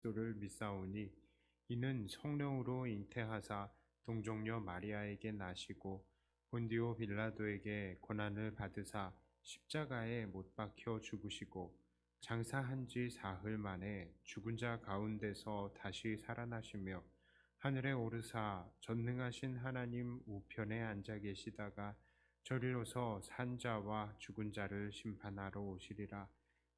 그리스도를 믿사오니 이는 성령으로 잉태하사 동정녀 마리아에게 나시고 본디오 빌라도에게 고난을 받으사 십자가에 못 박혀 죽으시고 장사한 지 사흘 만에 죽은 자 가운데서 다시 살아나시며 하늘에 오르사 전능하신 하나님 우편에 앉아 계시다가 저리로서 산 자와 죽은 자를 심판하러 오시리라.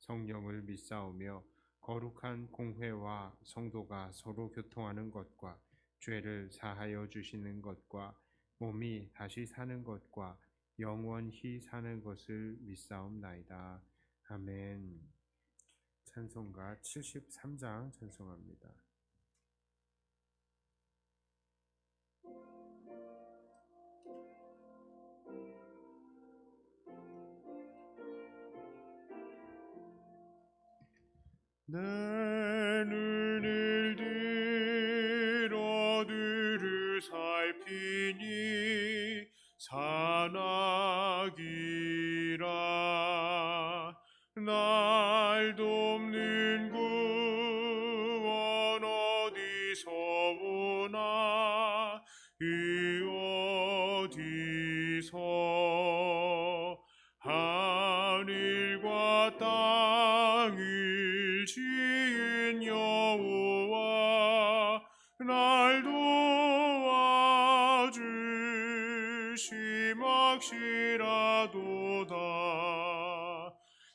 성령을 믿사오며 거룩한 공회와 성도가 서로 교통하는 것과 죄를 사하여 주시는 것과 몸이 다시 사는 것과 영원히 사는 것을 믿사옵나이다. 아멘. 찬송가 73장 찬송합니다. 내 눈을 들어 들을 살피니 산악이라 날 돕는 구원 어디서 오나 이 어디서 하늘과 땅을 지은 여호와 날 도와주심 확실하도다.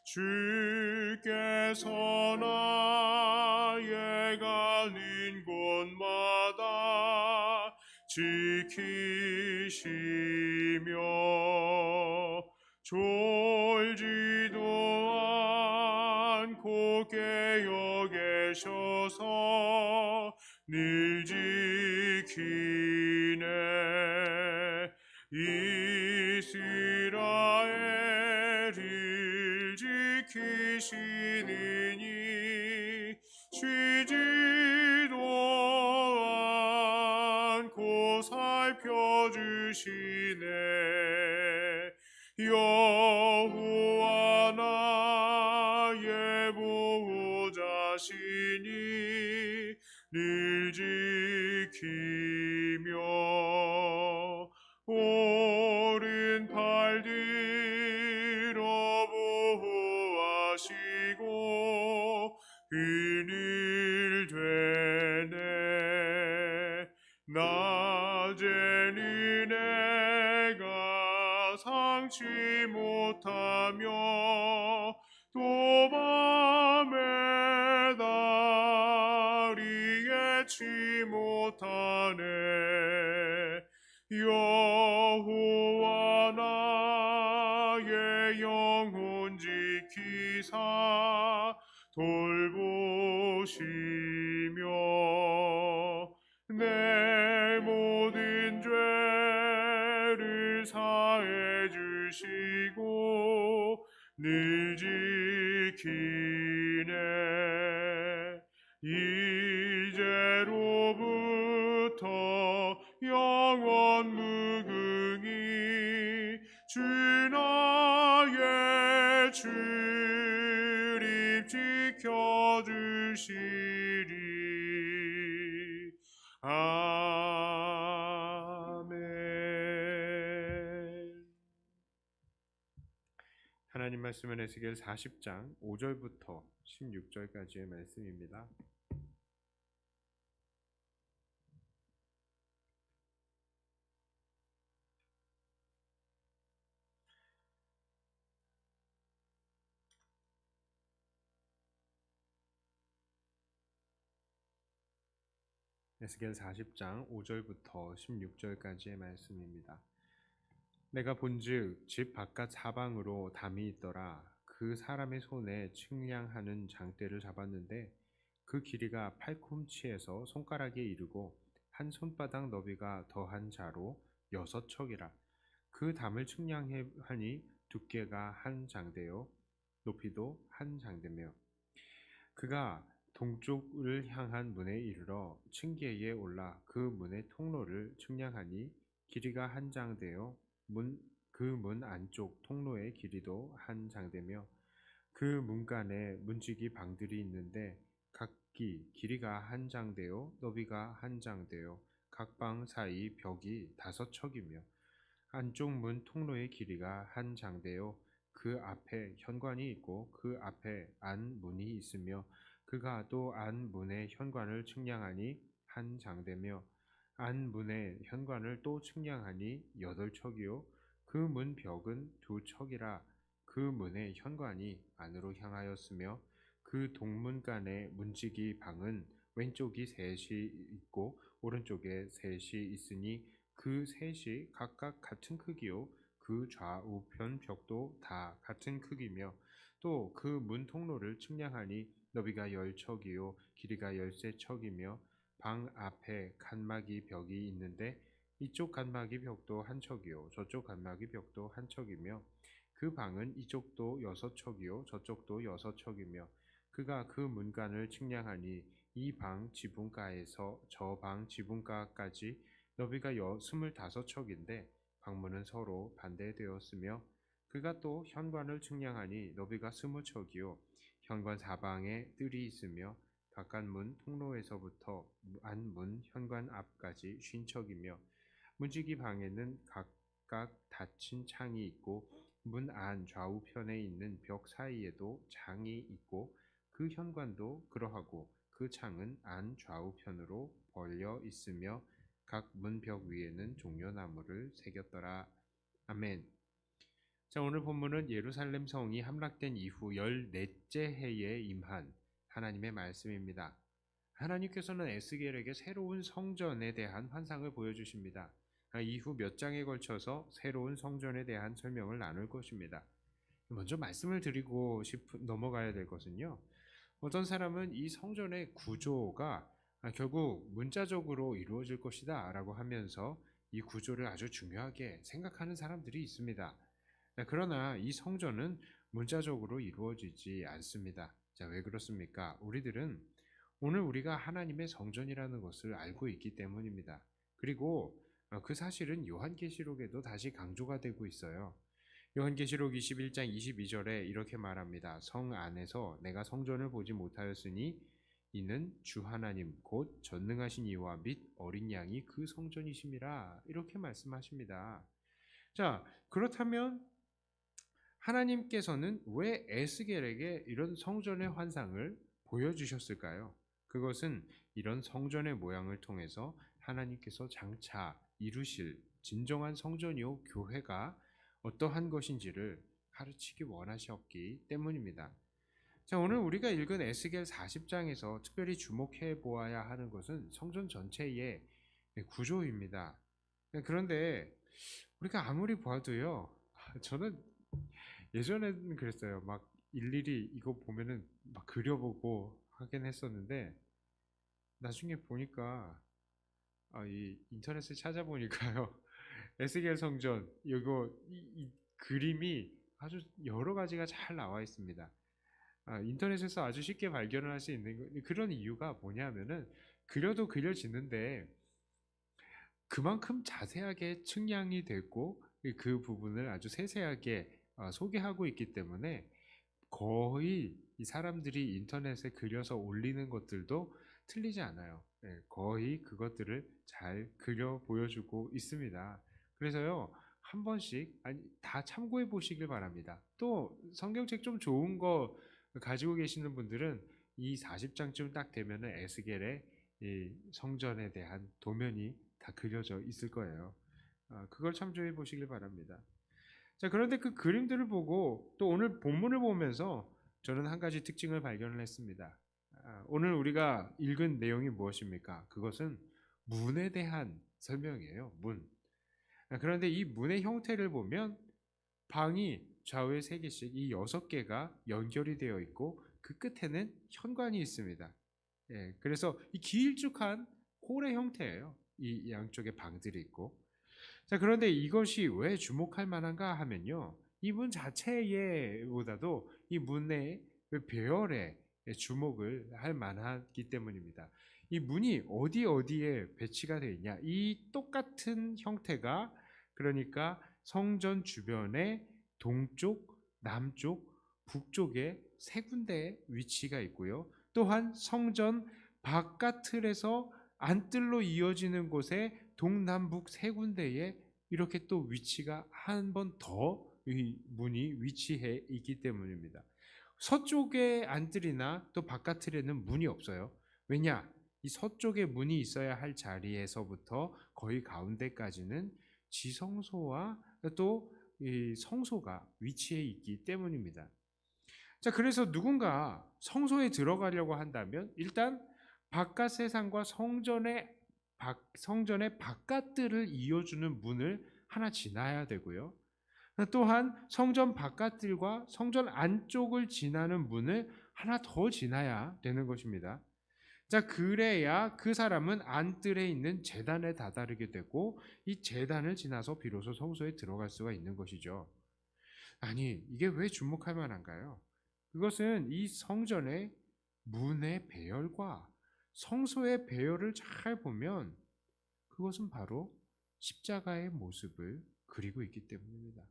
주께서 나의 가는 곳마다 지키시며 졸지도 않고 깨어 계셔서 늘 지키네. 이스라엘을 지키시느니 쉬지도 않고 살펴주시네. 여호와 나의 보호자시니 늘 지키며 오른팔 들어 보호하시고 그늘 되네. 낮에는 내가 상치 못하며 또 밤에 다리에 치 못하네. 여호와 나의 영혼 지키사 돌보시며 내 모든 죄를 사해 주시고 늘 지키네. 이제로부터 영원 무궁히 주 나의 출입 지켜주시리. 아멘. 하나님 말씀은 에스겔 40장 5절부터 16절까지의 말씀입니다. 에스겔 40장 5절부터 16절까지의 말씀입니다. 내가 본즉 집 바깥 사방으로 담이 있더라. 그 사람의 손에 측량하는 장대를 잡았는데 그 길이가 팔꿈치에서 손가락에 이르고 한 손바닥 너비가 더한 자로 6척이라. 그 담을 측량하니 두께가 한 장대요 높이도 한 장대며 그가 동쪽을 향한 문에 이르러 층계에 올라 그 문의 통로를 측량하니 길이가 한 장대요 그 문 안쪽 통로의 길이도 한 장대며 그 문간에 문지기 방들이 있는데 각 앞이 길이가 한 장되어 너비가 한 장되어 각 방 사이 벽이 5척이며 안쪽 문 통로의 길이가 한 장되어 그 앞에 현관이 있고 그 앞에 안 문이 있으며 그가 또 안 문의 현관을 측량하니 한 장되며 안 문의 현관을 또 측량하니 8척이요 그 문 벽은 2척이라 그 문의 현관이 안으로 향하였으며 그 동문간의 문지기 방은 왼쪽이 셋이 있고 오른쪽에 셋이 있으니 그 셋이 각각 같은 크기요 그 좌우편 벽도 다 같은 크기며 또 그 문 통로를 측량하니 너비가 10척이요 길이가 13척이며 방 앞에 칸막이 벽이 있는데 이쪽 칸막이 벽도 한 척이요 저쪽 칸막이 벽도 한 척이며 그 방은 이쪽도 6척이요 저쪽도 6척이며 그가 그 문간을 측량하니 이 방 지붕가에서 저 방 지붕가까지 너비가 25척인데 방문은 서로 반대되었으며 그가 또 현관을 측량하니 너비가 20척이요 현관 사방에 뜰이 있으며 바깥문 통로에서부터 안문 현관 앞까지 50척이며 문지기 방에는 각각 닫힌 창이 있고 문 안 좌우편에 있는 벽 사이에도 창이 있고 그 현관도 그러하고 그 창은 안 좌우편으로 벌려 있으며 각 문벽 위에는 종려나무를 새겼더라. 아멘. 자, 오늘 본문은 예루살렘 성이 함락된 이후 14째 해에 임한 하나님의 말씀입니다. 하나님께서는 에스겔에게 새로운 성전에 대한 환상을 보여주십니다. 이후 몇 장에 걸쳐서 새로운 성전에 대한 설명을 나눌 것입니다. 먼저 말씀을 드리고 넘어가야 될 것은요. 어떤 사람은 이 성전의 구조가 결국 문자적으로 이루어질 것이다 라고 하면서 이 구조를 아주 중요하게 생각하는 사람들이 있습니다. 그러나 이 성전은 문자적으로 이루어지지 않습니다. 자, 왜 그렇습니까? 우리들은 오늘 우리가 하나님의 성전이라는 것을 알고 있기 때문입니다. 그리고 그 사실은 요한계시록에도 다시 강조가 되고 있어요. 요한계시록 21장 22절에 이렇게 말합니다. 성 안에서 내가 성전을 보지 못하였으니 이는 주 하나님 곧 전능하신 이와 및 어린 양이 그 성전이심이라 이렇게 말씀하십니다. 자, 그렇다면 하나님께서는 왜 에스겔에게 이런 성전의 환상을 보여주셨을까요? 그것은 이런 성전의 모양을 통해서 하나님께서 장차 이루실 진정한 성전이요 교회가 어떠한 것인지를 가르치기 원하셨기 때문입니다. 자, 오늘 우리가 읽은 에스겔 40장에서 특별히 주목해 보아야 하는 것은 성전 전체의 구조입니다. 그런데 우리가 아무리 봐도요, 저는 예전에는 그랬어요. 막 일일이 이거 보면은 막 그려보고 하긴 했었는데 나중에 보니까 이 인터넷을 찾아보니까요. 에스겔 성전 이거 이 그림이 아주 여러 가지가 잘 나와 있습니다. 인터넷에서 아주 쉽게 발견을 할 수 있는 그런 이유가 뭐냐면은 그려도 그려지는데 그만큼 자세하게 측량이 됐고 그 부분을 아주 세세하게 소개하고 있기 때문에 거의 이 사람들이 인터넷에 그려서 올리는 것들도 틀리지 않아요. 거의 그것들을 잘 그려 보여주고 있습니다. 그래서요, 한 번씩 다 참고해 보시길 바랍니다. 또 성경책 좀 좋은 거 가지고 계시는 분들은 이 40장쯤 딱 되면은 에스겔의 이 성전에 대한 도면이 다 그려져 있을 거예요. 그걸 참조해 보시길 바랍니다. 자, 그런데 그 그림들을 보고 또 오늘 본문을 보면서 저는 한 가지 특징을 발견을 했습니다. 오늘 우리가 읽은 내용이 무엇입니까? 그것은 문에 대한 설명이에요. 문. 그런데 이 문의 형태를 보면 방이 좌우에 3개씩 이 6개가 연결이 되어 있고 그 끝에는 현관이 있습니다. 그래서 이 길쭉한 홀의 형태예요. 이 양쪽에 방들이 있고. 자, 그런데 이것이 왜 주목할 만한가 하면요. 이 문 자체보다도 이 문의 배열에 주목을 할 만하기 때문입니다. 이 문이 어디에 배치가 되어 있냐? 이 똑같은 형태가 그러니까 성전 주변에 동쪽, 남쪽, 북쪽에 3군데의 위치가 있고요. 또한 성전 바깥틀에서 안뜰로 이어지는 곳에 동남북 세 군데에 이렇게 또 위치가 한 번 더 이 문이 위치해 있기 때문입니다. 서쪽의 안뜰이나 또 바깥틀에는 문이 없어요. 왜냐? 이 서쪽에 문이 있어야 할 자리에서부터 거의 가운데까지는 지성소와 또 이 성소가 위치해 있기 때문입니다. 자, 그래서 누군가 성소에 들어가려고 한다면 일단 바깥 세상과 성전의 바깥들을 이어주는 문을 하나 지나야 되고요. 또한 성전 바깥들과 성전 안쪽을 지나는 문을 하나 더 지나야 되는 것입니다. 자, 그래야 그 사람은 안뜰에 있는 제단에 다다르게 되고 이 제단을 지나서 비로소 성소에 들어갈 수가 있는 것이죠. 아니, 이게 왜 주목할 만한가요? 그것은 이 성전의 문의 배열과 성소의 배열을 잘 보면 그것은 바로 십자가의 모습을 그리고 있기 때문입니다.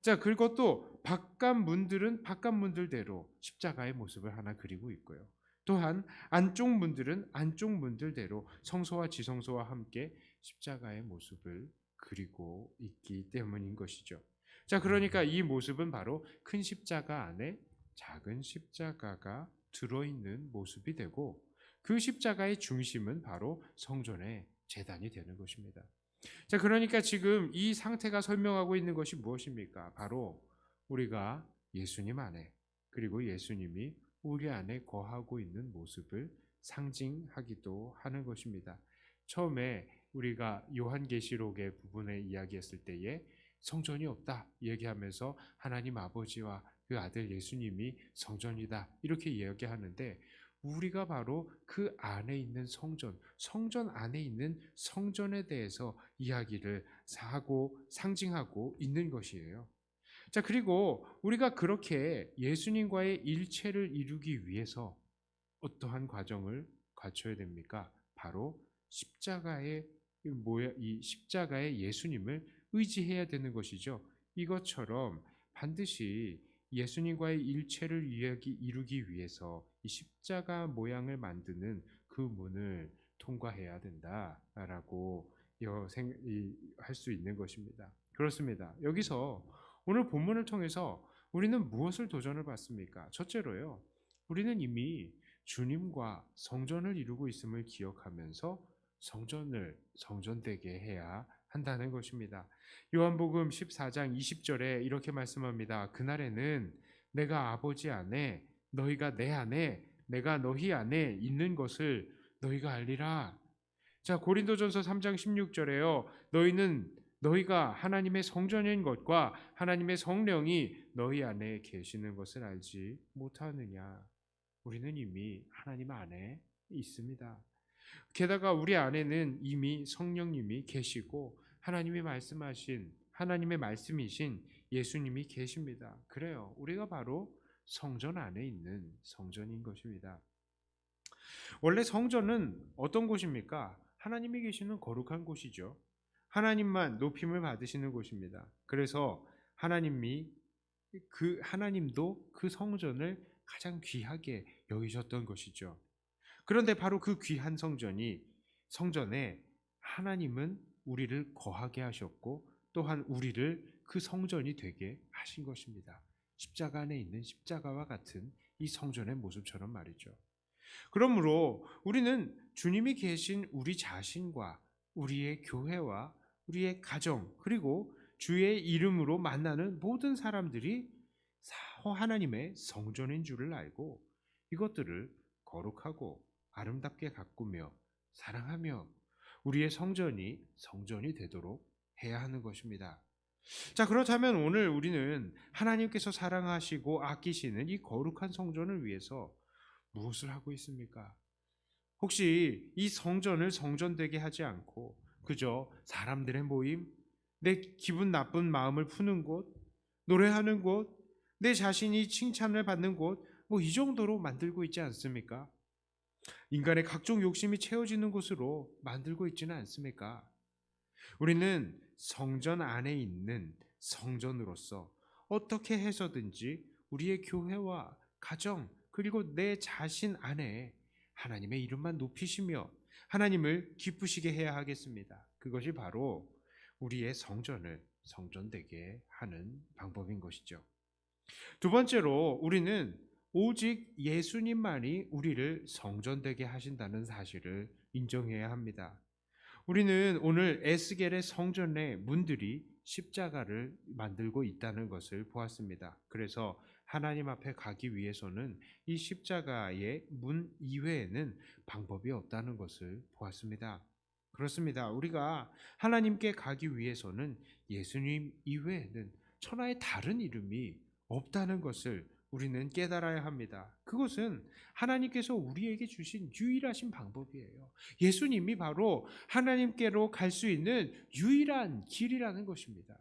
자, 그리고 또 바깥 문들은 바깥 문들대로 십자가의 모습을 하나 그리고 있고요. 또한 안쪽 문들은 안쪽 문들대로 성소와 지성소와 함께 십자가의 모습을 그리고 있기 때문인 것이죠. 자, 그러니까 이 모습은 바로 큰 십자가 안에 작은 십자가가 들어있는 모습이 되고 그 십자가의 중심은 바로 성전의 제단이 되는 것입니다. 자, 그러니까 지금 이 상태가 설명하고 있는 것이 무엇입니까? 바로 우리가 예수님 안에 그리고 예수님이 우리 안에 거하고 있는 모습을 상징하기도 하는 것입니다. 처음에 우리가 요한계시록의 부분에 이야기했을 때에 성전이 없다 얘기하면서 하나님 아버지와 그 아들 예수님이 성전이다 이렇게 이야기하는데 우리가 바로 그 안에 있는 성전 안에 있는 성전에 대해서 이야기를 하고 상징하고 있는 것이에요. 자, 그리고 우리가 그렇게 예수님과의 일체를 이루기 위해서 어떠한 과정을 갖춰야 됩니까? 바로 이 십자가의 예수님을 의지해야 되는 것이죠. 이것처럼 반드시 예수님과의 일체를 이루기 위해서 이 십자가 모양을 만드는 그 문을 통과해야 된다라고 할 수 있는 것입니다. 그렇습니다. 여기서 오늘 본문을 통해서 우리는 무엇을 도전을 받습니까? 첫째로요, 우리는 이미 주님과 성전을 이루고 있음을 기억하면서 성전을 성전되게 해야 한다는 것입니다. 요한복음 14장 20절에 이렇게 말씀합니다. 그날에는 내가 아버지 안에 너희가 내 안에 내가 너희 안에 있는 것을 너희가 알리라. 자, 고린도전서 3장 16절에요. 너희가 하나님의 성전인 것과 하나님의 성령이 너희 안에 계시는 것을 알지 못하느냐. 우리는 이미 하나님 안에 있습니다. 게다가 우리 안에는 이미 성령님이 계시고 하나님의 말씀이신 예수님이 계십니다. 그래요. 우리가 바로 성전 안에 있는 성전인 것입니다. 원래 성전은 어떤 곳입니까? 하나님이 계시는 거룩한 곳이죠. 하나님만 높임을 받으시는 곳입니다. 그래서 하나님도 그 성전을 가장 귀하게 여기셨던 것이죠. 그런데 바로 그 귀한 성전에 하나님은 우리를 거하게 하셨고 또한 우리를 그 성전이 되게 하신 것입니다. 십자가 안에 있는 십자가와 같은 이 성전의 모습처럼 말이죠. 그러므로 우리는 주님이 계신 우리 자신과 우리의 교회와 우리의 가정 그리고 주의 이름으로 만나는 모든 사람들이 하나님의 성전인 줄을 알고 이것들을 거룩하고 아름답게 가꾸며 사랑하며 우리의 성전이 되도록 해야 하는 것입니다. 자, 그렇다면 오늘 우리는 하나님께서 사랑하시고 아끼시는 이 거룩한 성전을 위해서 무엇을 하고 있습니까? 혹시 이 성전을 성전되게 하지 않고 그저 사람들의 모임, 내 기분 나쁜 마음을 푸는 곳, 노래하는 곳, 내 자신이 칭찬을 받는 곳, 이 정도로 만들고 있지 않습니까? 인간의 각종 욕심이 채워지는 곳으로 만들고 있지는 않습니까? 우리는 성전 안에 있는 성전으로서 어떻게 해서든지 우리의 교회와 가정 그리고 내 자신 안에 하나님의 이름만 높이시며 하나님을 기쁘시게 해야 하겠습니다. 그것이 바로 우리의 성전을 성전되게 하는 방법인 것이죠. 두 번째로 우리는 오직 예수님만이 우리를 성전되게 하신다는 사실을 인정해야 합니다. 우리는 오늘 에스겔의 성전의 문들이 십자가를 만들고 있다는 것을 보았습니다. 그래서 하나님 앞에 가기 위해서는 이 십자가의 문 이외에는 방법이 없다는 것을 보았습니다. 그렇습니다. 우리가 하나님께 가기 위해서는 예수님 이외에는 천하의 다른 이름이 없다는 것을 우리는 깨달아야 합니다. 그것은 하나님께서 우리에게 주신 유일하신 방법이에요. 예수님이 바로 하나님께로 갈 수 있는 유일한 길이라는 것입니다.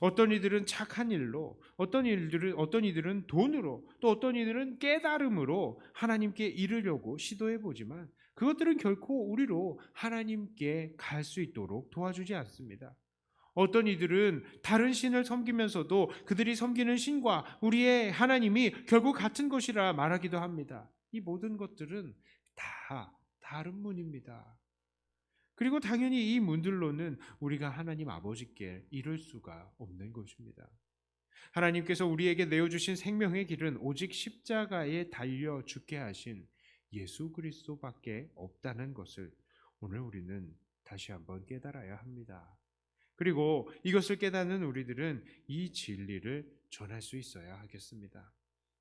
어떤 이들은 착한 일로, 어떤 이들은 돈으로, 또 어떤 이들은 깨달음으로 하나님께 이르려고 시도해 보지만 그것들은 결코 우리로 하나님께 갈 수 있도록 도와주지 않습니다. 어떤 이들은 다른 신을 섬기면서도 그들이 섬기는 신과 우리의 하나님이 결국 같은 것이라 말하기도 합니다. 이 모든 것들은 다 다른 문입니다. 그리고 당연히 이 문들로는 우리가 하나님 아버지께 이룰 수가 없는 것입니다. 하나님께서 우리에게 내어주신 생명의 길은 오직 십자가에 달려 죽게 하신 예수 그리스도밖에 없다는 것을 오늘 우리는 다시 한번 깨달아야 합니다. 그리고 이것을 깨닫는 우리들은 이 진리를 전할 수 있어야 하겠습니다.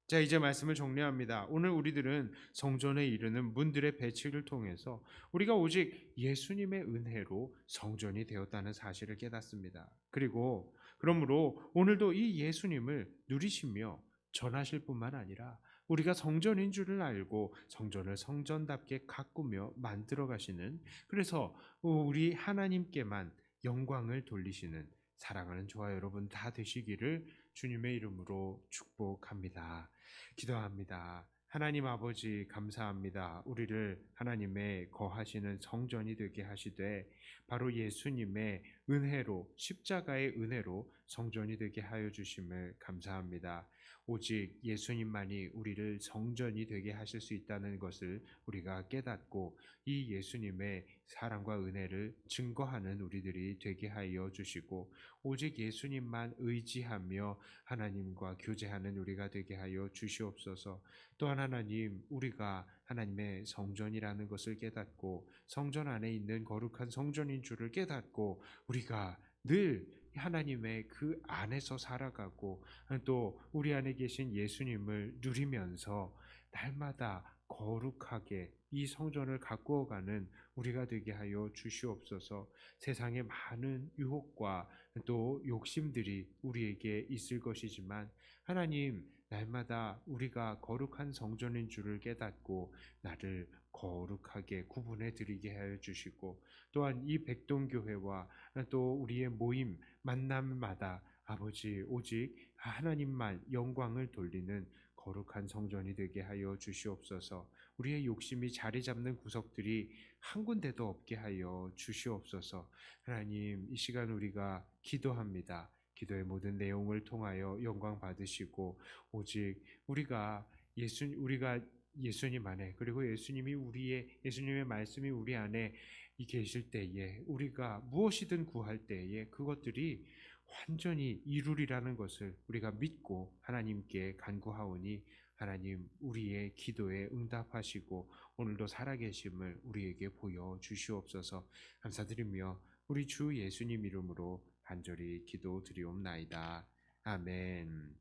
자, 이제 말씀을 정리합니다. 오늘 우리들은 성전에 이르는 문들의 배치를 통해서 우리가 오직 예수님의 은혜로 성전이 되었다는 사실을 깨닫습니다. 그리고 그러므로 오늘도 이 예수님을 누리시며 전하실 뿐만 아니라 우리가 성전인 줄을 알고 성전을 성전답게 가꾸며 만들어 가시는, 그래서 우리 하나님께만 영광을 돌리시는 사랑하는 저와 여러분 다 되시기를 주님의 이름으로 축복합니다. 기도합니다. 하나님 아버지 감사합니다. 우리를 하나님의 거하시는 성전이 되게 하시되 바로 예수님의 은혜로, 십자가의 은혜로 성전이 되게 하여 주심을 감사합니다. 오직 예수님만이 우리를 성전이 되게 하실 수 있다는 것을 우리가 깨닫고 이 예수님의 사랑과 은혜를 증거하는 우리들이 되게 하여 주시고 오직 예수님만 의지하며 하나님과 교제하는 우리가 되게 하여 주시옵소서. 또한 하나님, 우리가 하나님의 성전이라는 것을 깨닫고 성전 안에 있는 거룩한 성전인 줄을 깨닫고 우리가 늘 하나님의 그 안에서 살아가고 또 우리 안에 계신 예수님을 누리면서 날마다 거룩하게 이 성전을 가꾸어가는 우리가 되게 하여 주시옵소서. 세상에 많은 유혹과 또 욕심들이 우리에게 있을 것이지만 하나님, 날마다 우리가 거룩한 성전인 줄을 깨닫고 나를 거룩하게 구분해 드리게 하여 주시고 또한 이 백동교회와 또 우리의 모임 만남마다 아버지 오직 하나님만 영광을 돌리는 거룩한 성전이 되게 하여 주시옵소서. 우리의 욕심이 자리 잡는 구석들이 한 군데도 없게 하여 주시옵소서. 하나님, 이 시간 우리가 기도합니다. 기도의 모든 내용을 통하여 영광 받으시고 오직 우리가 예수님 안에, 그리고 예수님의 말씀이 우리 안에 계실 때에 우리가 무엇이든 구할 때에 그것들이 완전히 이루리라는 것을 우리가 믿고 하나님께 간구하오니 하나님 우리의 기도에 응답하시고 오늘도 살아계심을 우리에게 보여 주시옵소서. 감사드리며 우리 주 예수님 이름으로 간절히 기도드리옵나이다. 아멘.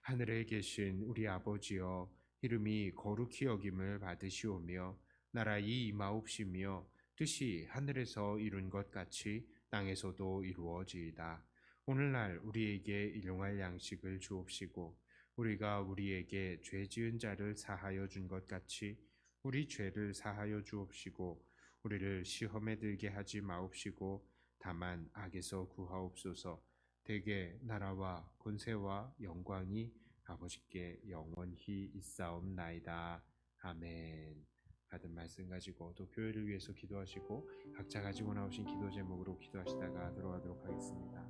하늘에 계신 우리 아버지여, 이름이 거룩히 여김을 받으시오며 나라의 임하옵시며 뜻이 하늘에서 이룬 것 같이 땅에서도 이루어지이다. 오늘날 우리에게 일용할 양식을 주옵시고 우리가 우리에게 죄 지은 자를 사하여 준 것 같이 우리 죄를 사하여 주옵시고 우리를 시험에 들게 하지 마옵시고 다만 악에서 구하옵소서. 대개 나라와 권세와 영광이 아버지께 영원히 있사옵나이다. 아멘. 받은 말씀 가지고 또 교회를 위해서 기도하시고 각자 가지고 나오신 기도 제목으로 기도하시다가 들어가도록 하겠습니다.